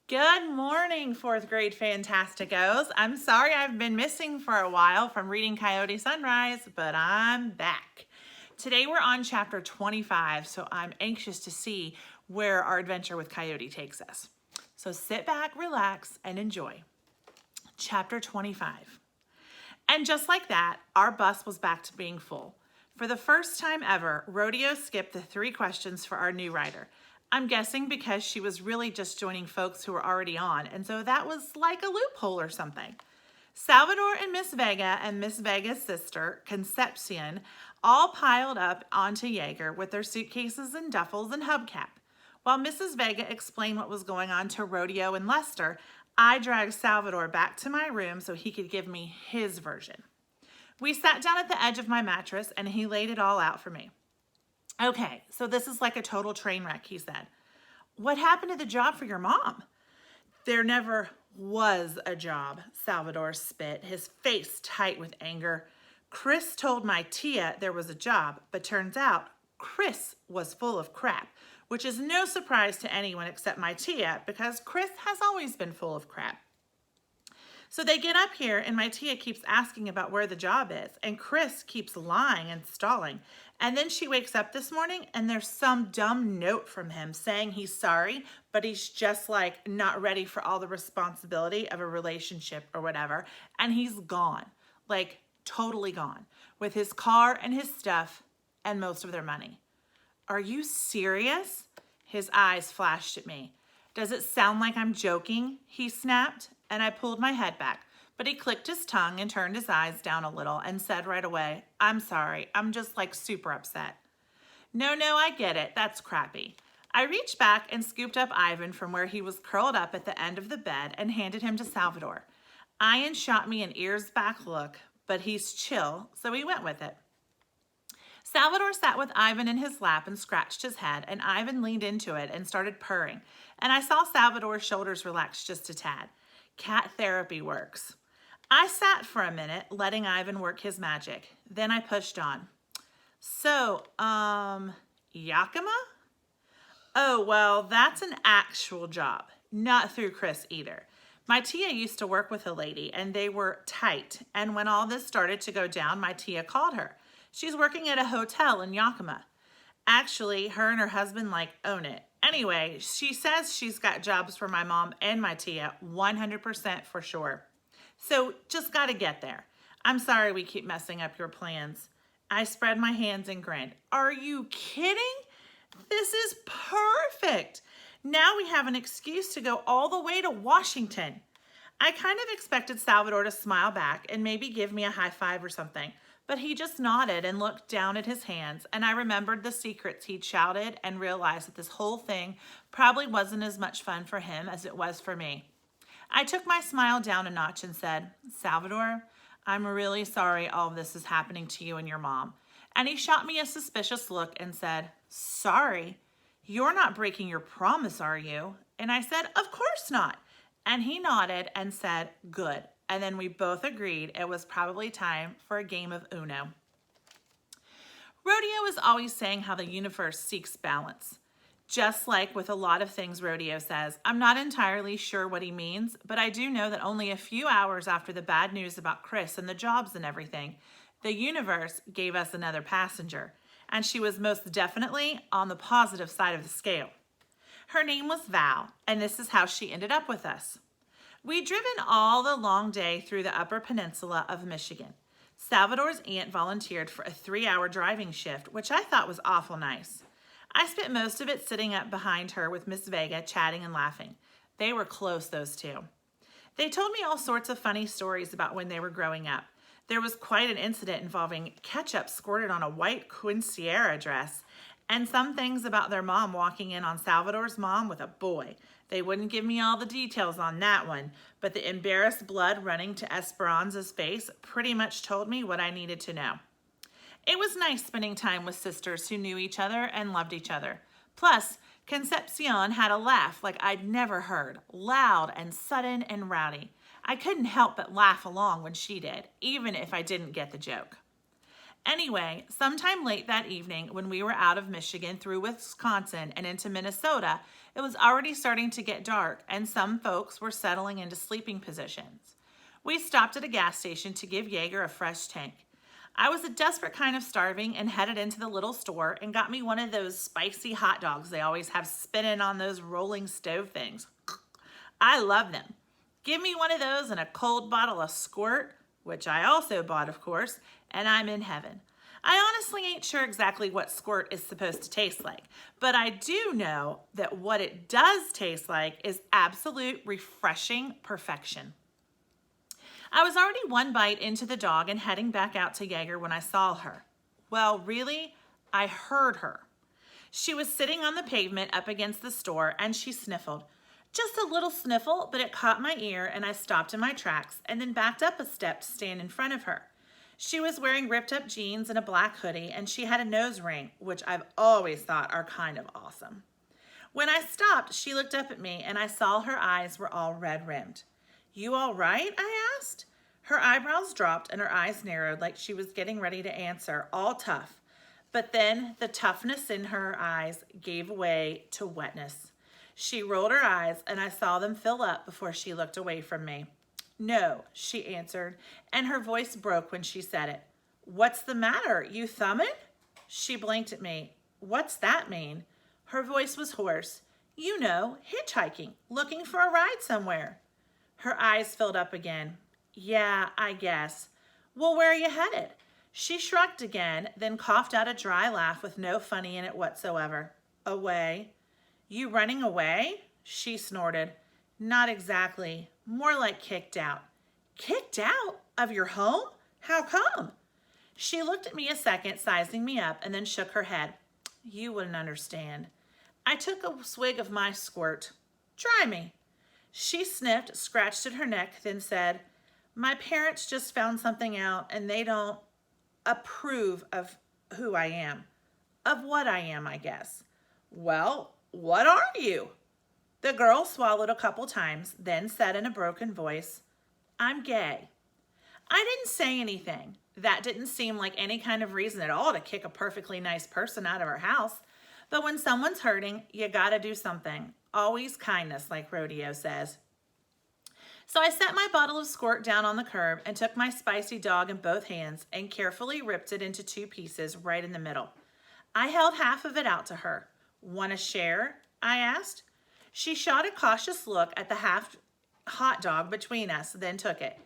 Good morning, fourth grade Fantasticos. I'm sorry I've been missing for a while from reading Coyote Sunrise, but I'm back. Today we're on chapter 25, so I'm anxious to see where our adventure with Coyote takes us. So sit back, relax, and enjoy. Chapter 25. And just like that, our bus was back to being full. For the first time ever, Rodeo skipped the 3 questions for our new rider. I'm guessing because she was really just joining folks who were already on, and so that was like a loophole or something. Salvador and Miss Vega and Miss Vega's sister, Concepcion, all piled up onto Jaeger with their suitcases and duffels and hubcap. While Mrs. Vega explained what was going on to Rodeo and Lester, I dragged Salvador back to my room so he could give me his version. We sat down at the edge of my mattress and he laid it all out for me. Okay, so this is like a total train wreck, he said. What happened to the job for your mom? There never was a job, Salvador spit, his face tight with anger. Chris told my tia there was a job, but turns out Chris was full of crap, which is no surprise to anyone except my tia because Chris has always been full of crap. So they get up here and my tia keeps asking about where the job is and Chris keeps lying and stalling. And then she wakes up this morning and there's some dumb note from him saying he's sorry, but he's just like not ready for all the responsibility of a relationship or whatever. And he's gone, like totally gone, with his car and his stuff and most of their money. Are you serious? His eyes flashed at me. Does it sound like I'm joking? He snapped, and I pulled my head back. But he clicked his tongue and turned his eyes down a little and said right away, I'm sorry, I'm just like super upset. No, I get it, that's crappy. I reached back and scooped up Ivan from where he was curled up at the end of the bed and handed him to Salvador. Ian shot me an ears back look, but he's chill, so he went with it. Salvador sat with Ivan in his lap and scratched his head, and Ivan leaned into it and started purring, and I saw Salvador's shoulders relax just a tad. Cat therapy works. I sat for a minute, letting Ivan work his magic. Then I pushed on. So, Yakima? Oh, well, that's an actual job. Not through Chris either. My tia used to work with a lady, and they were tight, and when all this started to go down, my tia called her. She's working at a hotel in Yakima. Actually, her and her husband own it. Anyway, she says she's got jobs for my mom and my tia, 100% for sure. So just gotta get there. I'm sorry we keep messing up your plans. I spread my hands and grinned. Are you kidding? This is perfect. Now we have an excuse to go all the way to Washington. I kind of expected Salvador to smile back and maybe give me a high five or something. But he just nodded and looked down at his hands, and I remembered the secrets he'd shouted and realized that this whole thing probably wasn't as much fun for him as it was for me. I took my smile down a notch and said, Salvador, I'm really sorry all of this is happening to you and your mom. And he shot me a suspicious look and said, sorry? You're not breaking your promise, are you? And I said, of course not. And he nodded and said, good. And then we both agreed it was probably time for a game of Uno. Rodeo is always saying how the universe seeks balance. Just like with a lot of things Rodeo says, I'm not entirely sure what he means, but I do know that only a few hours after the bad news about Chris and the jobs and everything, the universe gave us another passenger, and she was most definitely on the positive side of the scale. Her name was Val, and this is how she ended up with us. We'd driven all the long day through the Upper Peninsula of Michigan. Salvador's aunt volunteered for a 3-hour driving shift, which I thought was awful nice. I spent most of it sitting up behind her with Miss Vega, chatting and laughing. They were close, those two. They told me all sorts of funny stories about when they were growing up. There was quite an incident involving ketchup squirted on a white quinceañera dress, and some things about their mom walking in on Salvador's mom with a boy. They wouldn't give me all the details on that one, but the embarrassed blood running to Esperanza's face pretty much told me what I needed to know. It was nice spending time with sisters who knew each other and loved each other. Plus, Concepcion had a laugh like I'd never heard, loud and sudden and rowdy. I couldn't help but laugh along when she did, even if I didn't get the joke. Anyway, sometime late that evening when we were out of Michigan through Wisconsin and into Minnesota, It was already starting to get dark, and some folks were settling into sleeping positions. We stopped at a gas station to give Jaeger a fresh tank. I was a desperate kind of starving and headed into the little store and got me one of those spicy hot dogs they always have spinning on those rolling stove things. I love them. Give me one of those and a cold bottle of Squirt, which I also bought, of course, and I'm in heaven. I honestly ain't sure exactly what Squirt is supposed to taste like, but I do know that what it does taste like is absolute refreshing perfection. I was already one bite into the dog and heading back out to Jaeger when I saw her. Well, really, I heard her. She was sitting on the pavement up against the store and she sniffled. Just a little sniffle, but it caught my ear and I stopped in my tracks and then backed up a step to stand in front of her. She was wearing ripped up jeans and a black hoodie and she had a nose ring, which I've always thought are kind of awesome. When I stopped, she looked up at me and I saw her eyes were all red rimmed. "You all right?" I asked. Her eyebrows dropped and her eyes narrowed like she was getting ready to answer, all tough. But then the toughness in her eyes gave way to wetness. She rolled her eyes and I saw them fill up before she looked away from me. "No," she answered, and her voice broke when she said it. "What's the matter? You thumbing?" She blinked at me. "What's that mean?" Her voice was hoarse. "You know, hitchhiking, looking for a ride somewhere." Her eyes filled up again. "Yeah, I guess." "Well, where are you headed?" She shrugged again, then coughed out a dry laugh with no funny in it whatsoever. "Away." "You running away?" She snorted. "Not exactly. More like kicked out." "Kicked out? Of your home? How come?" She looked at me a second, sizing me up, and then shook her head. "You wouldn't understand." I took a swig of my Squirt. "Try me." She sniffed, scratched at her neck, then said, "My parents just found something out and they don't approve of who I am. Of what I am, I guess." "Well, what are you?" The girl swallowed a couple times, then said in a broken voice, "I'm gay." I didn't say anything. That didn't seem like any kind of reason at all to kick a perfectly nice person out of her house. But when someone's hurting, you gotta do something. Always kindness, like Rodeo says. So I set my bottle of Squirt down on the curb and took my spicy dog in both hands and carefully ripped it into two pieces right in the middle. I held half of it out to her. "Want to share?" I asked. She shot a cautious look at the half hot dog between us, then took it.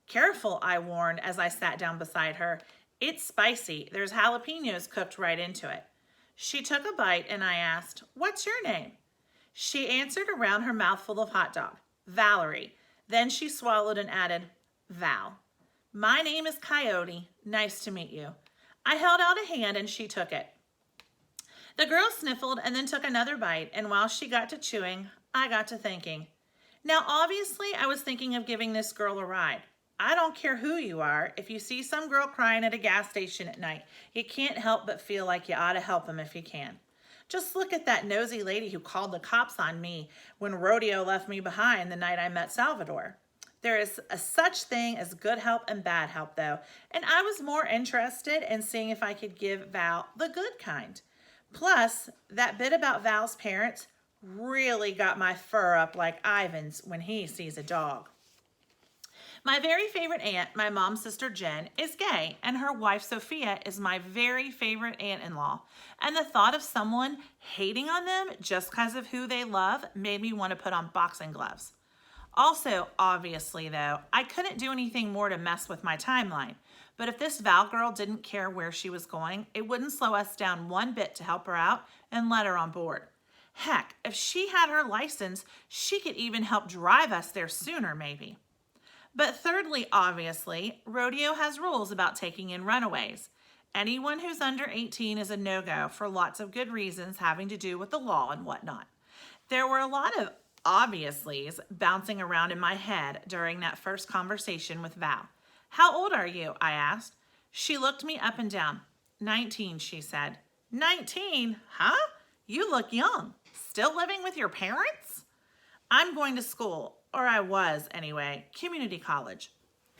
"Careful," I warned as I sat down beside her. "It's spicy. There's jalapenos cooked right into it." She took a bite and I asked, "What's your name?" She answered around her mouthful of hot dog, "Valerie." Then she swallowed and added, "Val." "My name is Coyote. Nice to meet you." I held out a hand and she took it. The girl sniffled and then took another bite, and while she got to chewing, I got to thinking. Now, obviously, I was thinking of giving this girl a ride. I don't care who you are. If you see some girl crying at a gas station at night, you can't help but feel like you ought to help them if you can. Just look at that nosy lady who called the cops on me when Rodeo left me behind the night I met Salvador. There is a such thing as good help and bad help, though, and I was more interested in seeing if I could give Val the good kind. Plus, that bit about Val's parents really got my fur up like Ivan's when he sees a dog. My very favorite aunt, my mom's sister Jen, is gay, and her wife Sophia is my very favorite aunt-in-law. And the thought of someone hating on them just because of who they love made me want to put on boxing gloves. Also, obviously though, I couldn't do anything more to mess with my timeline. But if this Val girl didn't care where she was going, it wouldn't slow us down one bit to help her out and let her on board. Heck, if she had her license, she could even help drive us there sooner, maybe. But thirdly, obviously, Rodeo has rules about taking in runaways. Anyone who's under 18 is a no-go for lots of good reasons having to do with the law and whatnot. There were a lot of obviously's bouncing around in my head during that first conversation with Val. "How old are you?" I asked. She looked me up and down. 19, she said. 19? Huh? You look young. Still living with your parents? "I'm going to school, or I was anyway, community college."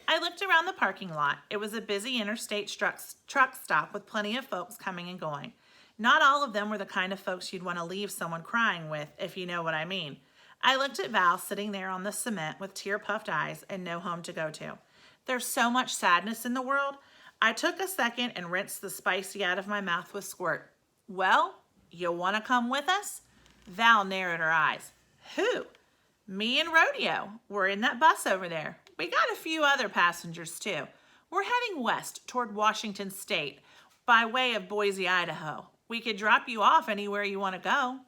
I looked around the parking lot. It was a busy interstate truck stop with plenty of folks coming and going. Not all of them were the kind of folks you'd want to leave someone crying with, if you know what I mean. I looked at Val sitting there on the cement with tear-puffed eyes and no home to go to. There's so much sadness in the world. I took a second and rinsed the spicy out of my mouth with Squirt. Well, you want to come with us? Val narrowed her eyes. Who? Me and Rodeo. We're in that bus over there. We got a few other passengers too. We're heading west toward Washington State by way of Boise, Idaho. We could drop you off anywhere you want to go.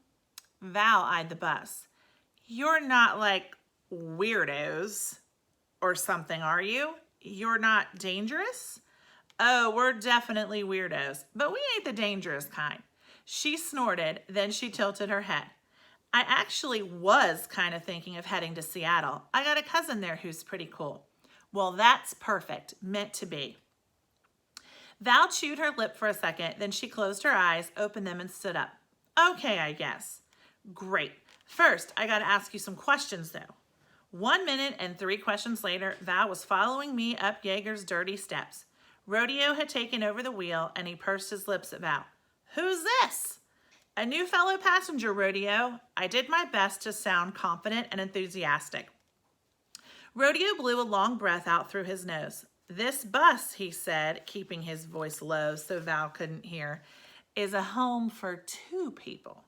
Val eyed the bus. You're not like weirdos or something, are you? You're not dangerous? Oh, we're definitely weirdos, but we ain't the dangerous kind. She snorted, then she tilted her head. I actually was kind of thinking of heading to Seattle. I got a cousin there who's pretty cool. Well, that's perfect. Meant to be. Val chewed her lip for a second, then she closed her eyes, opened them, and stood up. Okay, I guess. Great. First, I gotta ask you some questions, though. 1 minute and 3 questions later, Val was following me up Yeager's dirty steps. Rodeo had taken over the wheel, and he pursed his lips at Val. Who's this? A new fellow passenger, Rodeo. I did my best to sound confident and enthusiastic. Rodeo blew a long breath out through his nose. This bus, he said, keeping his voice low so Val couldn't hear, is a home for 2 people.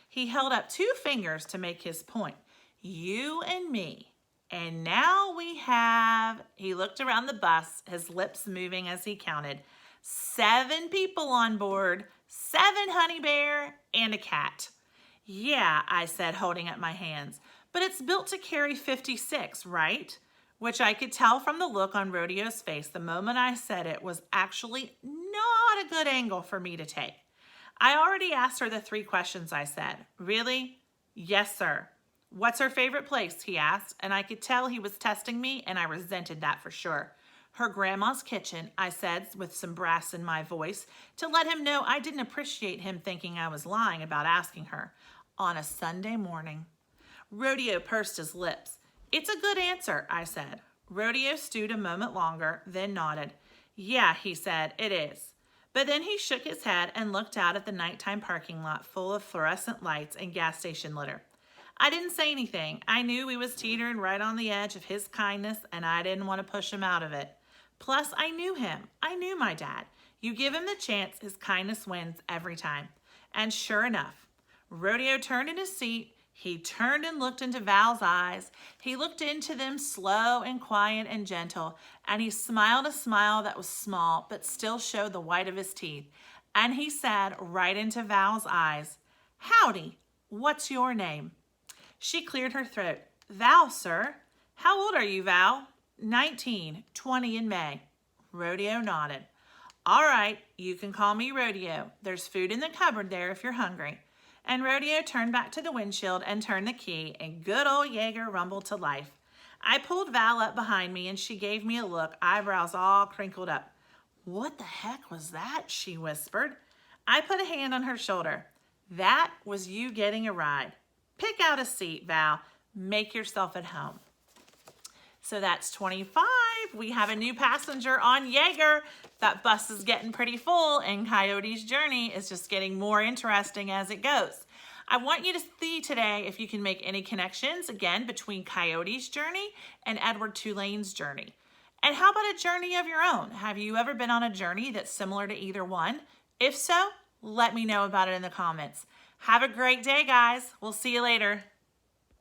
He held up 2 fingers to make his point. You and me. And now we have, he looked around the bus, his lips moving as he counted, 7 people on board, 7 honey bear, and a cat. Yeah, I said, holding up my hands, but it's built to carry 56, right? Which I could tell from the look on Rodeo's face the moment I said it was actually not a good angle for me to take. I already asked her the 3 questions I said. Really? Yes, sir. What's her favorite place, he asked, and I could tell he was testing me, and I resented that for sure. Her grandma's kitchen, I said with some brass in my voice, to let him know I didn't appreciate him thinking I was lying about asking her. On a Sunday morning. Rodeo pursed his lips. It's a good answer, I said. Rodeo stewed a moment longer, then nodded. Yeah, he said, it is. But then he shook his head and looked out at the nighttime parking lot full of fluorescent lights and gas station litter. I didn't say anything. I knew he was teetering right on the edge of his kindness, and I didn't want to push him out of it. Plus, I knew him. I knew my dad. You give him the chance, his kindness wins every time. And sure enough, Rodeo turned in his seat. He turned and looked into Val's eyes. He looked into them slow and quiet and gentle, and he smiled a smile that was small but still showed the white of his teeth. And he said right into Val's eyes, Howdy, what's your name? She cleared her throat. Val, sir. How old are you, Val? 19, 20 in May. Rodeo nodded. All right, you can call me Rodeo. There's food in the cupboard there if you're hungry. And Rodeo turned back to the windshield and turned the key, and good old Yeager rumbled to life. I pulled Val up behind me, and she gave me a look, eyebrows all crinkled up. What the heck was that? She whispered. I put a hand on her shoulder. That was you getting a ride. Pick out a seat, Val. Make yourself at home. So that's 25. We have a new passenger on Yeager. That bus is getting pretty full, and Coyote's journey is just getting more interesting as it goes. I want you to see today if you can make any connections, again, between Coyote's journey and Edward Tulane's journey. And how about a journey of your own? Have you ever been on a journey that's similar to either one? If so, let me know about it in the comments. Have a great day, guys. We'll see you later.